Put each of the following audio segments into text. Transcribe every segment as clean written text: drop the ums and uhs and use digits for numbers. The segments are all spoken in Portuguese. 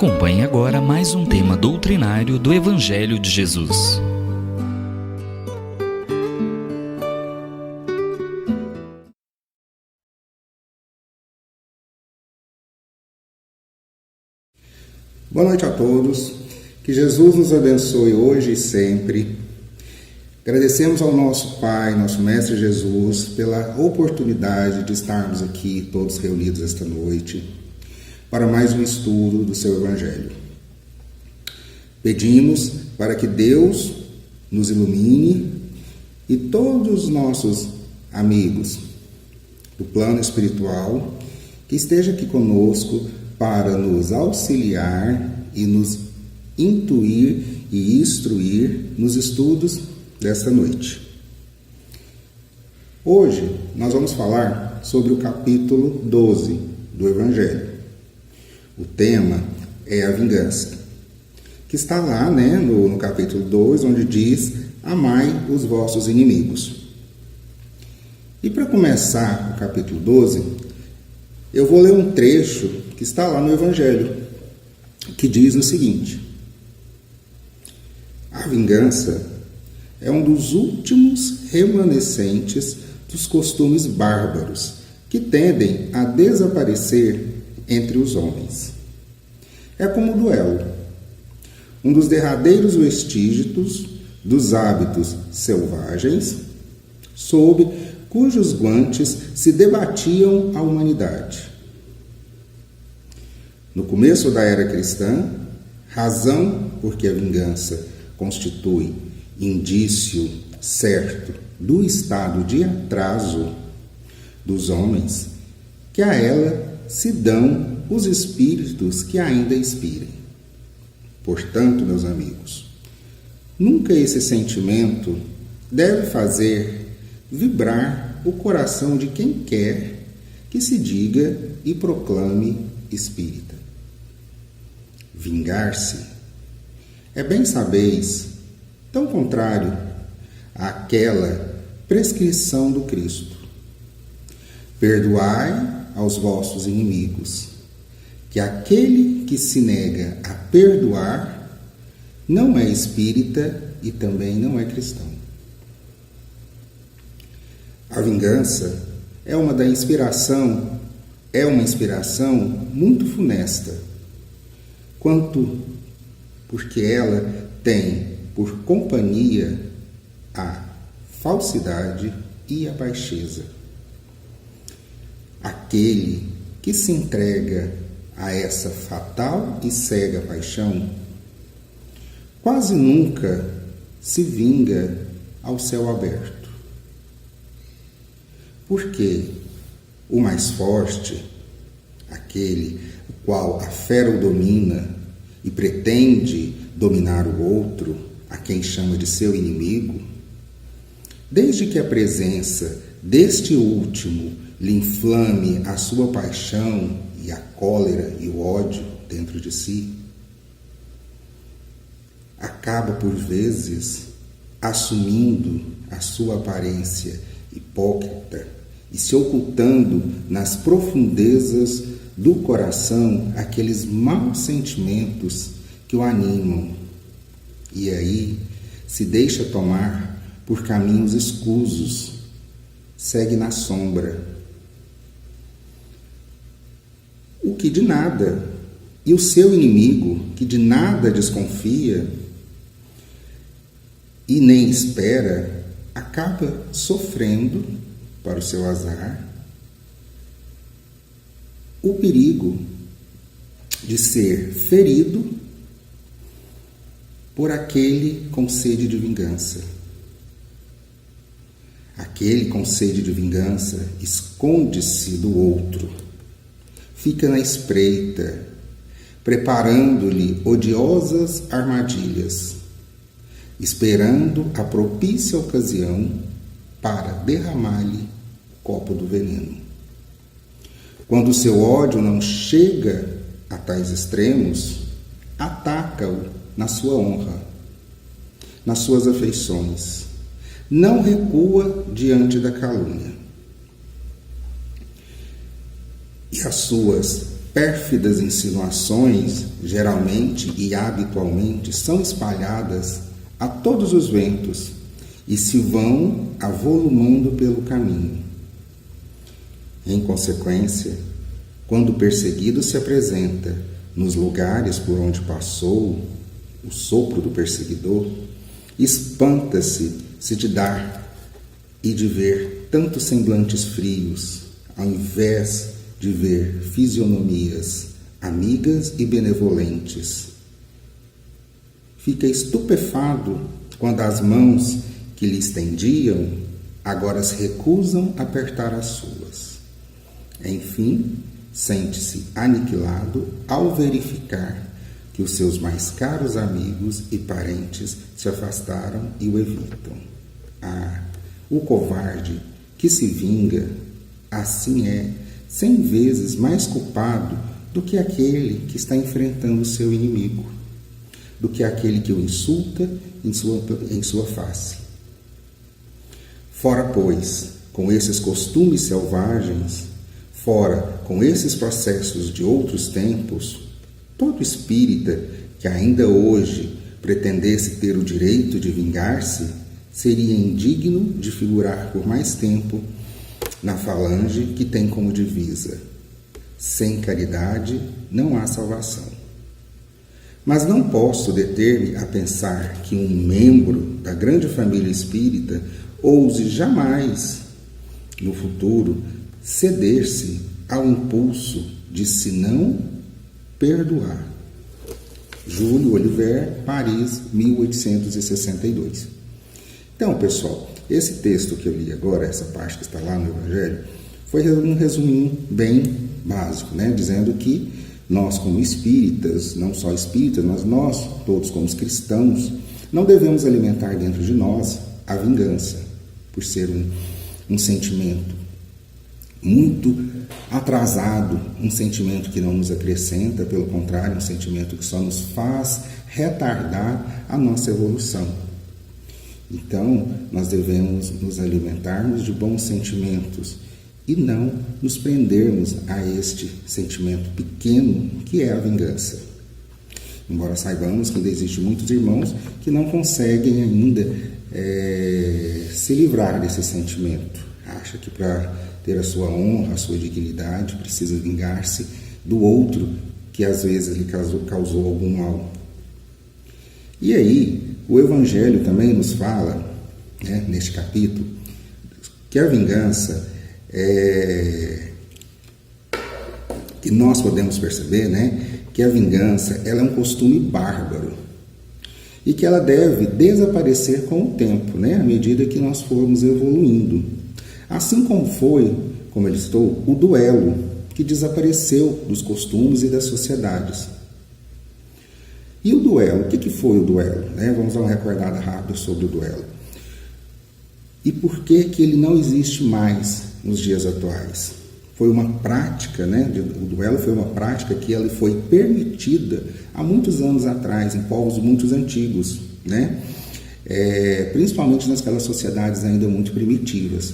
Acompanhe agora mais um tema doutrinário do Evangelho de Jesus. Boa noite a todos, que Jesus nos abençoe hoje e sempre. Agradecemos ao nosso Pai, nosso Mestre Jesus, pela oportunidade de estarmos aqui todos reunidos esta noite para mais um estudo do seu Evangelho. Pedimos para que Deus nos ilumine e todos os nossos amigos do plano espiritual que esteja aqui conosco para nos auxiliar e nos intuir e instruir nos estudos desta noite. Hoje nós vamos falar sobre o capítulo 12 do Evangelho. O tema é a vingança, que está lá no capítulo 2, onde diz: amai os vossos inimigos. E para começar o capítulo 12, eu vou ler um trecho que está lá no Evangelho, que diz o seguinte: a vingança é um dos últimos remanescentes dos costumes bárbaros que tendem a desaparecer entre os homens. É como o duelo, um dos derradeiros vestígios dos hábitos selvagens, sob cujos guantes se debatiam a humanidade. No começo da era cristã, razão porque a vingança constitui indício certo do estado de atraso dos homens, que a ela se dão os espíritos que ainda expirem. Portanto, meus amigos, nunca esse sentimento deve fazer vibrar o coração de quem quer que se diga e proclame espírita. Vingar-se é, bem sabeis, tão contrário àquela prescrição do Cristo. Perdoai aos vossos inimigos, que aquele que se nega a perdoar não é espírita e também não é cristão. A vingança é uma inspiração muito funesta, quanto porque ela tem por companhia a falsidade e a baixeza. Aquele que se entrega a essa fatal e cega paixão quase nunca se vinga ao céu aberto. Porque o mais forte, aquele o qual a fera o domina e pretende dominar o outro, a quem chama de seu inimigo, desde que a presença deste último lhe inflame a sua paixão e a cólera e o ódio dentro de si, acaba por vezes assumindo a sua aparência hipócrita e se ocultando nas profundezas do coração aqueles maus sentimentos que o animam, e aí se deixa tomar por caminhos escusos, segue na sombra. O que de nada, e o seu inimigo, que de nada desconfia e nem espera, acaba sofrendo, para o seu azar, o perigo de ser ferido por aquele com sede de vingança. Aquele com sede de vingança esconde-se do outro, fica na espreita, preparando-lhe odiosas armadilhas, esperando a propícia ocasião para derramar-lhe o copo do veneno. Quando o seu ódio não chega a tais extremos, ataca-o na sua honra, nas suas afeições. Não recua diante da calúnia. E as suas pérfidas insinuações, geralmente e habitualmente, são espalhadas a todos os ventos e se vão avolumando pelo caminho. Em consequência, quando o perseguido se apresenta nos lugares por onde passou o sopro do perseguidor, espanta-se de dar e de ver tantos semblantes frios, ao invés de ver fisionomias amigas e benevolentes. Fica estupefado quando as mãos que lhe estendiam agora se recusam a apertar as suas. Enfim, sente-se aniquilado ao verificar que os seus mais caros amigos e parentes se afastaram e o evitam. O covarde que se vinga, assim é 100 vezes mais culpado do que aquele que está enfrentando o seu inimigo, do que aquele que o insulta em sua face. Fora, pois, com esses costumes selvagens, fora com esses processos de outros tempos, todo espírita que ainda hoje pretendesse ter o direito de vingar-se seria indigno de figurar por mais tempo na falange que tem como divisa: sem caridade não há salvação. Mas não posso deter-me a pensar que um membro da grande família espírita ouse jamais, no futuro, ceder-se ao impulso de se não perdoar. Júlio Oliver, Paris, 1862. Então, pessoal, esse texto que eu li agora, essa parte que está lá no Evangelho, foi um resuminho bem básico, né? Dizendo que nós, como espíritas, não só espíritas, mas nós, todos como cristãos, não devemos alimentar dentro de nós a vingança, por ser um sentimento muito atrasado, um sentimento que não nos acrescenta, pelo contrário, um sentimento que só nos faz retardar a nossa evolução. Então, nós devemos nos alimentarmos de bons sentimentos e não nos prendermos a este sentimento pequeno que é a vingança. Embora saibamos que ainda existem muitos irmãos que não conseguem ainda se livrar desse sentimento. Acha que para ter a sua honra, a sua dignidade, precisa vingar-se do outro que às vezes lhe causou algum mal. E aí, o Evangelho também nos fala, né, neste capítulo, que a vingança que nós podemos perceber, né, que a vingança ela é um costume bárbaro e que ela deve desaparecer com o tempo, né, à medida que nós formos evoluindo. Assim como foi, como ele citou, o duelo, que desapareceu dos costumes e das sociedades. E o duelo, o que foi o duelo? Vamos dar uma recordada rápida sobre o duelo. E por que ele não existe mais nos dias atuais? Foi uma prática, o duelo foi uma prática que ela foi permitida há muitos anos atrás, em povos muito antigos, principalmente naquelas sociedades ainda muito primitivas.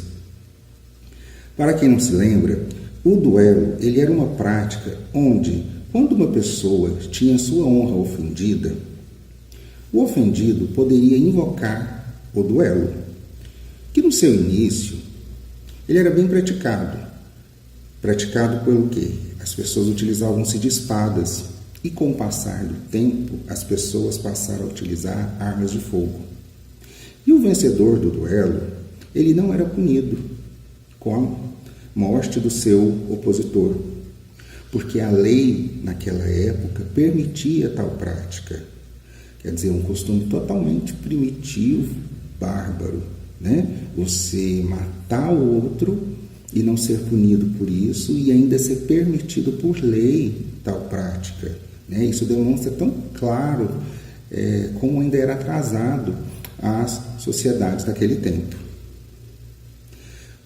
Para quem não se lembra, o duelo ele era uma prática onde, quando uma pessoa tinha sua honra ofendida, o ofendido poderia invocar o duelo, que no seu início ele era bem praticado. Praticado pelo quê? As pessoas utilizavam-se de espadas e com o passar do tempo as pessoas passaram a utilizar armas de fogo. E o vencedor do duelo, ele não era punido com a morte do seu opositor, porque a lei naquela época permitia tal prática. Quer dizer, um costume totalmente primitivo, bárbaro, Você matar o outro e não ser punido por isso e ainda ser permitido por lei tal prática, Isso demonstra tão claro como ainda era atrasado as sociedades daquele tempo.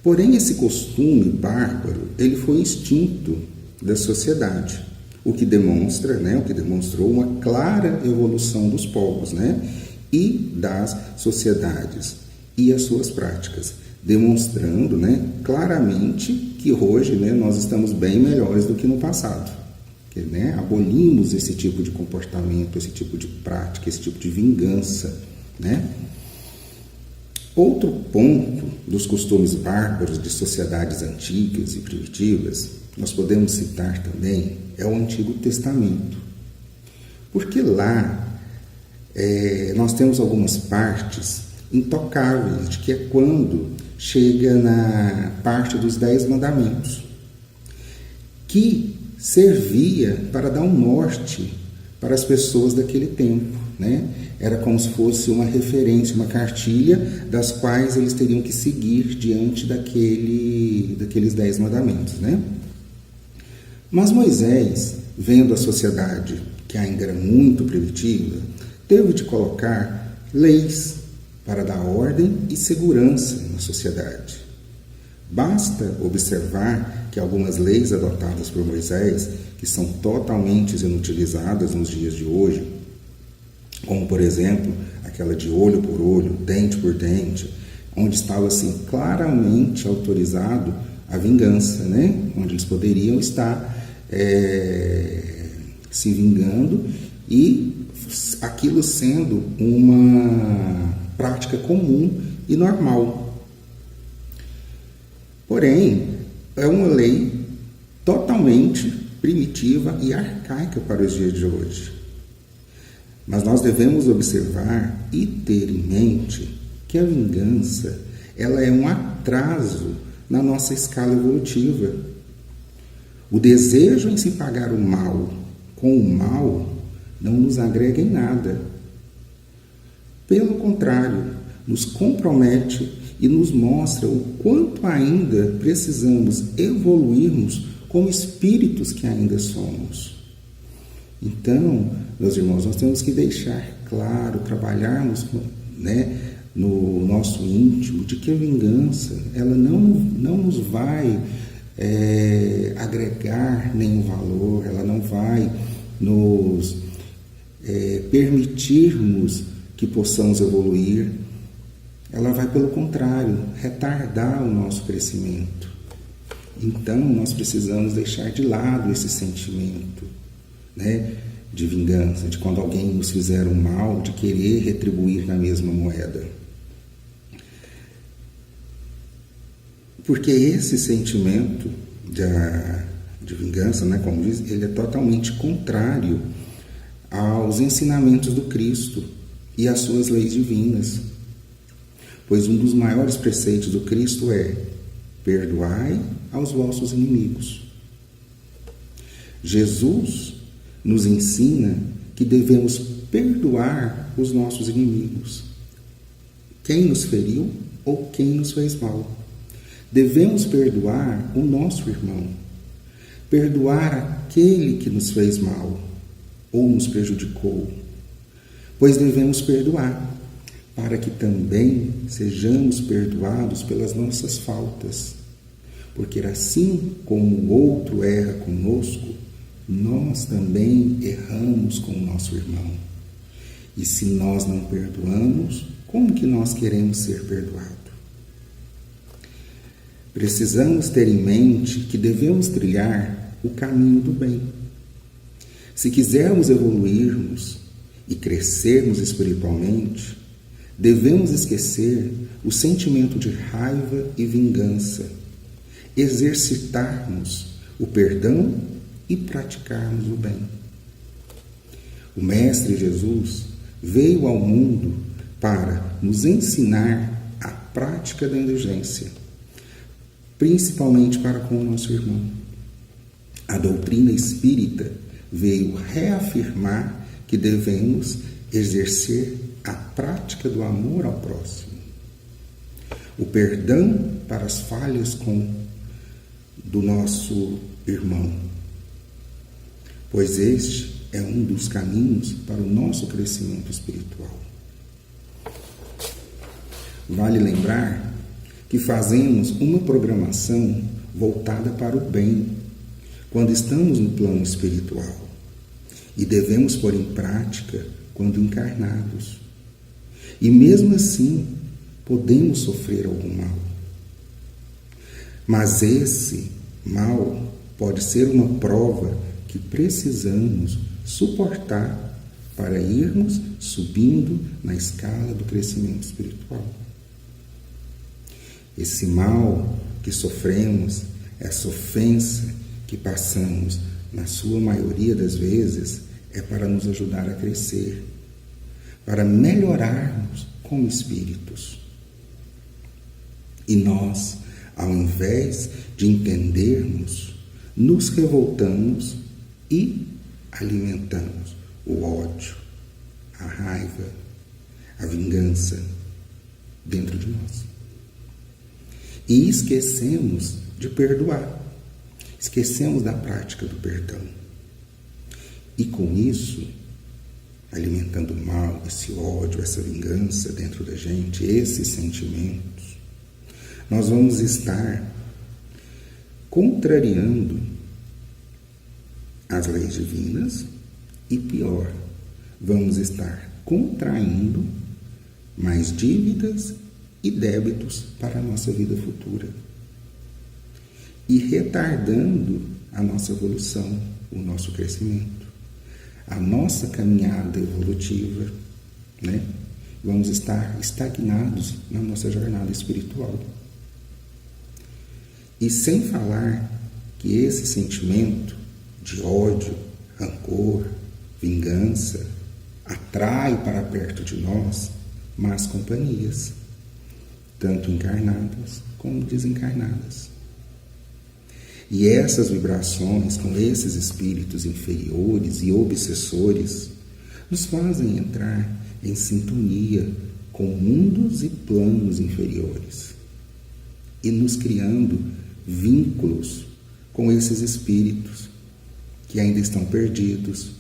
Porém, esse costume bárbaro, ele foi extinto da sociedade, o que demonstrou uma clara evolução dos povos, e das sociedades e as suas práticas, demonstrando, claramente que hoje, nós estamos bem melhores do que no passado, né, abolimos esse tipo de comportamento, esse tipo de prática, esse tipo de vingança, né? Outro ponto dos costumes bárbaros de sociedades antigas e primitivas, nós podemos citar também, é o Antigo Testamento. Porque lá nós temos algumas partes intocáveis, de que é quando chega na parte dos 10 mandamentos, que servia para dar um norte para as pessoas daquele tempo, né? Era como se fosse uma referência, uma cartilha das quais eles teriam que seguir diante daqueles 10 mandamentos, né? Mas Moisés, vendo a sociedade que ainda era muito primitiva, teve de colocar leis para dar ordem e segurança na sociedade. Basta observar que algumas leis adotadas por Moisés, que são totalmente inutilizadas nos dias de hoje, como, por exemplo, aquela de olho por olho, dente por dente, onde estava assim claramente autorizado a vingança, né? Onde eles poderiam estar se vingando e aquilo sendo uma prática comum e normal. Porém, é uma lei totalmente primitiva e arcaica para os dias de hoje. Mas nós devemos observar e ter em mente que a vingança, ela é um atraso na nossa escala evolutiva. O desejo em se pagar o mal com o mal não nos agrega em nada. Pelo contrário, nos compromete e nos mostra o quanto ainda precisamos evoluirmos como espíritos que ainda somos. Então, meus irmãos, nós temos que deixar claro, trabalharmos, né, no nosso íntimo, de que a vingança, ela não nos vai agregar nenhum valor, ela não vai nos permitirmos que possamos evoluir, ela vai, pelo contrário, retardar o nosso crescimento. Então, nós precisamos deixar de lado esse sentimento, né, de vingança, de quando alguém nos fizer um mal, de querer retribuir na mesma moeda. Porque esse sentimento de vingança, né, como diz, ele é totalmente contrário aos ensinamentos do Cristo e às suas leis divinas. Pois um dos maiores preceitos do Cristo é: perdoai aos vossos inimigos. Jesus nos ensina que devemos perdoar os nossos inimigos, quem nos feriu ou quem nos fez mal. Devemos perdoar o nosso irmão, perdoar aquele que nos fez mal ou nos prejudicou, pois devemos perdoar, para que também sejamos perdoados pelas nossas faltas. Porque assim como o outro erra conosco, nós também erramos com o nosso irmão. E se nós não perdoamos, como que nós queremos ser perdoados? Precisamos ter em mente que devemos trilhar o caminho do bem. Se quisermos evoluirmos e crescermos espiritualmente, devemos esquecer o sentimento de raiva e vingança, exercitarmos o perdão e praticarmos o bem. O Mestre Jesus veio ao mundo para nos ensinar a prática da indulgência, principalmente para com o nosso irmão. A doutrina espírita veio reafirmar que devemos exercer a prática do amor ao próximo, o perdão para as falhas do nosso irmão, pois este é um dos caminhos para o nosso crescimento espiritual. Vale lembrar que fazemos uma programação voltada para o bem quando estamos no plano espiritual e devemos pôr em prática quando encarnados. E mesmo assim, podemos sofrer algum mal. Mas esse mal pode ser uma prova que precisamos suportar para irmos subindo na escala do crescimento espiritual. Esse mal que sofremos, essa ofensa que passamos, na sua maioria das vezes, é para nos ajudar a crescer, para melhorarmos como espíritos. E nós, ao invés de entendermos, nos revoltamos e alimentamos o ódio, a raiva, a vingança dentro de nós. E esquecemos de perdoar. Esquecemos da prática do perdão. E com isso, alimentando o mal, esse ódio, essa vingança dentro da gente, esses sentimentos, nós vamos estar contrariando as leis divinas e, pior, vamos estar contraindo mais dívidas e débitos para a nossa vida futura e retardando a nossa evolução, o nosso crescimento, a nossa caminhada evolutiva, né? Vamos estar estagnados na nossa jornada espiritual. E sem falar que esse sentimento de ódio, rancor, vingança atrai para perto de nós más companhias, tanto encarnadas como desencarnadas. E essas vibrações com esses espíritos inferiores e obsessores nos fazem entrar em sintonia com mundos e planos inferiores e nos criando vínculos com esses espíritos que ainda estão perdidos,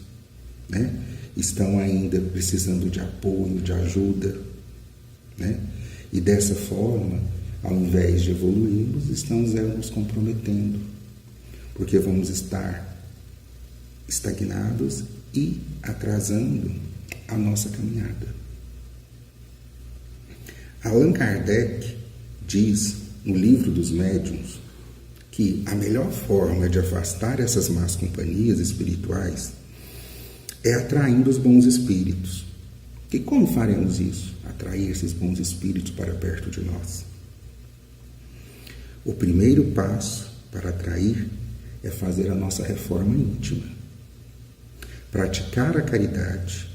né? Estão ainda precisando de apoio, de ajuda, né? E dessa forma, ao invés de evoluirmos, estamos nos comprometendo, porque vamos estar estagnados e atrasando a nossa caminhada. Allan Kardec diz no Livro dos Médiuns que a melhor forma de afastar essas más companhias espirituais é atraindo os bons espíritos. E como faremos isso? Atrair esses bons espíritos para perto de nós. O primeiro passo para atrair é fazer a nossa reforma íntima. Praticar a caridade,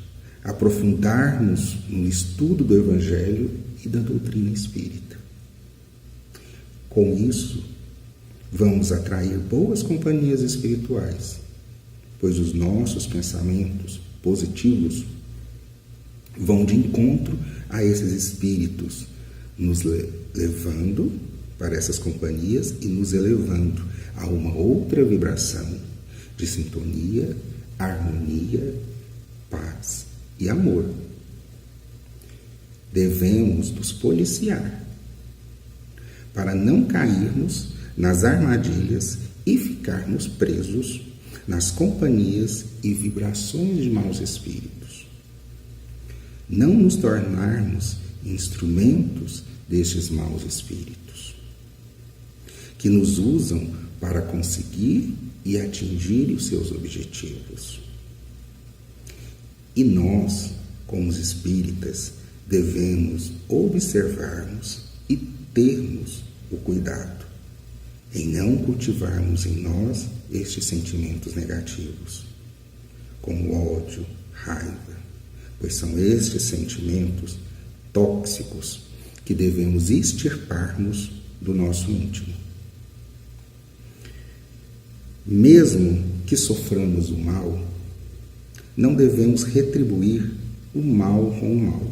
aprofundarmos no estudo do Evangelho e da doutrina espírita. Com isso, vamos atrair boas companhias espirituais, pois os nossos pensamentos positivos vão de encontro a esses espíritos, nos levando para essas companhias e nos elevando a uma outra vibração de sintonia, harmonia, paz e amor. Devemos nos policiar para não cairmos nas armadilhas e ficarmos presos nas companhias e vibrações de maus espíritos. Não nos tornarmos instrumentos destes maus espíritos, que nos usam para conseguir e atingir os seus objetivos. E nós, como os espíritas, devemos observarmos e termos o cuidado em não cultivarmos em nós estes sentimentos negativos, como ódio, raiva, pois são estes sentimentos tóxicos que devemos extirparmos do nosso íntimo. Mesmo que soframos o mal, não devemos retribuir o mal com o mal,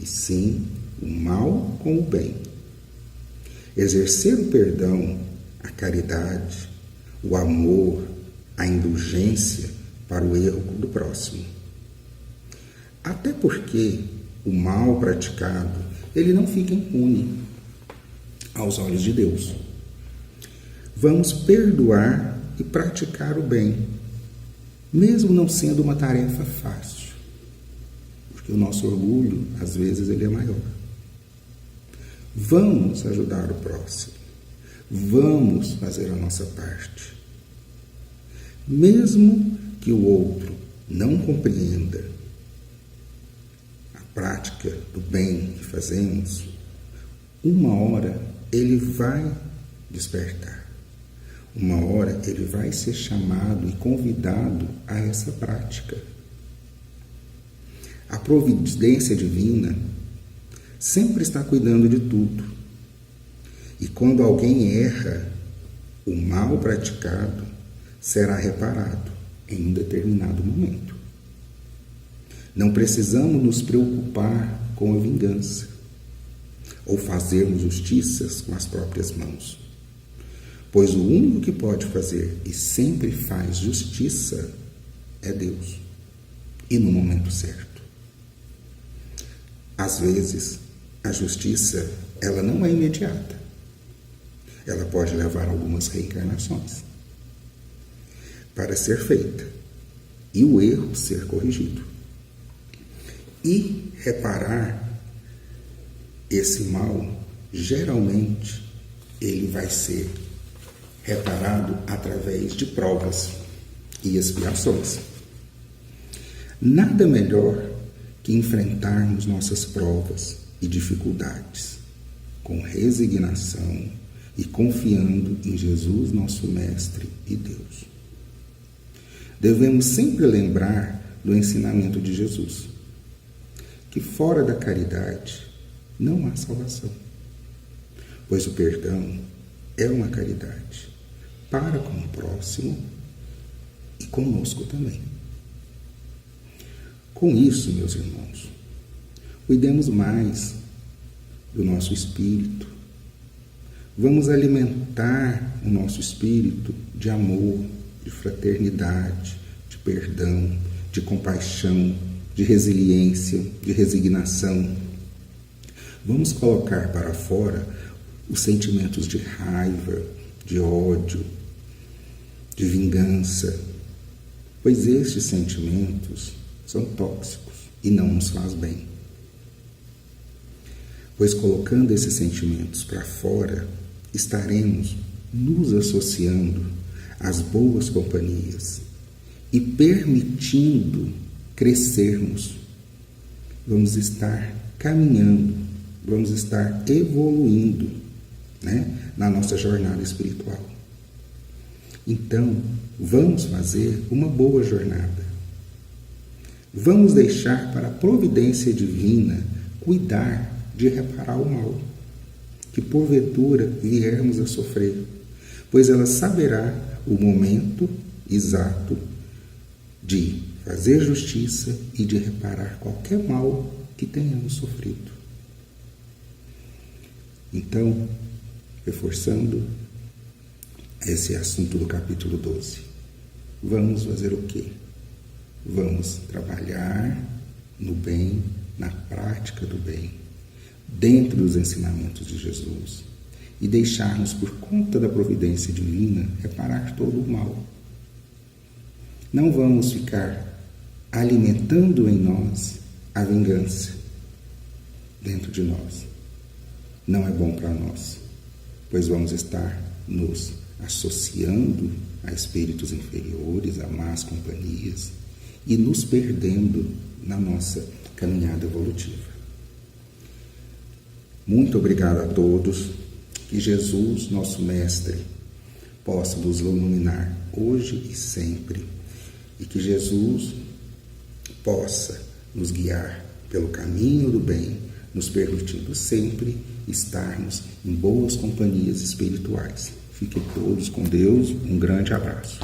e sim o mal com o bem. Exercer o perdão, a caridade, o amor, a indulgência para o erro do próximo. Até porque o mal praticado, ele não fica impune aos olhos de Deus. Vamos perdoar e praticar o bem, mesmo não sendo uma tarefa fácil, porque o nosso orgulho, às vezes, ele é maior. Vamos ajudar o próximo, vamos fazer a nossa parte. Mesmo que o outro não compreenda a prática do bem que fazemos, uma hora ele vai despertar. Uma hora ele vai ser chamado e convidado a essa prática. A providência divina sempre está cuidando de tudo. E quando alguém erra, o mal praticado será reparado em um determinado momento. Não precisamos nos preocupar com a vingança ou fazermos justiças com as próprias mãos, pois o único que pode fazer e sempre faz justiça é Deus, e no momento certo. Às vezes, a justiça, ela não é imediata. Ela pode levar algumas reencarnações para ser feita e o erro ser corrigido. E reparar esse mal, geralmente, ele vai ser reparado através de provas e expiações. Nada melhor que enfrentarmos nossas provas e dificuldades com resignação e confiando em Jesus, nosso Mestre e Deus. Devemos sempre lembrar do ensinamento de Jesus, que fora da caridade não há salvação, pois o perdão é uma caridade para com o próximo e conosco também. Com isso, meus irmãos, cuidemos mais do nosso espírito. Vamos alimentar o nosso espírito de amor, de fraternidade, de perdão, de compaixão, de resiliência, de resignação. Vamos colocar para fora os sentimentos de raiva, de ódio, de vingança, pois estes sentimentos são tóxicos e não nos faz bem. Pois colocando esses sentimentos para fora, estaremos nos associando às boas companhias e permitindo crescermos. Vamos estar caminhando, vamos estar evoluindo, na nossa jornada espiritual. Então, vamos fazer uma boa jornada. Vamos deixar para a providência divina cuidar de reparar o mal que porventura viermos a sofrer, pois ela saberá o momento exato de fazer justiça e de reparar qualquer mal que tenhamos sofrido. Então, reforçando esse assunto do capítulo 12, vamos fazer o quê? Vamos trabalhar no bem, na prática do bem, dentro dos ensinamentos de Jesus, e deixarmos, por conta da providência divina, reparar todo o mal. Não vamos ficar alimentando em nós a vingança dentro de nós. Não é bom para nós, pois vamos estar nos associando a espíritos inferiores, a más companhias, e nos perdendo na nossa caminhada evolutiva. Muito obrigado a todos. Que Jesus, nosso Mestre, possa nos iluminar hoje e sempre. E que Jesus possa nos guiar pelo caminho do bem, nos permitindo sempre estarmos em boas companhias espirituais. Fiquem todos com Deus. Um grande abraço.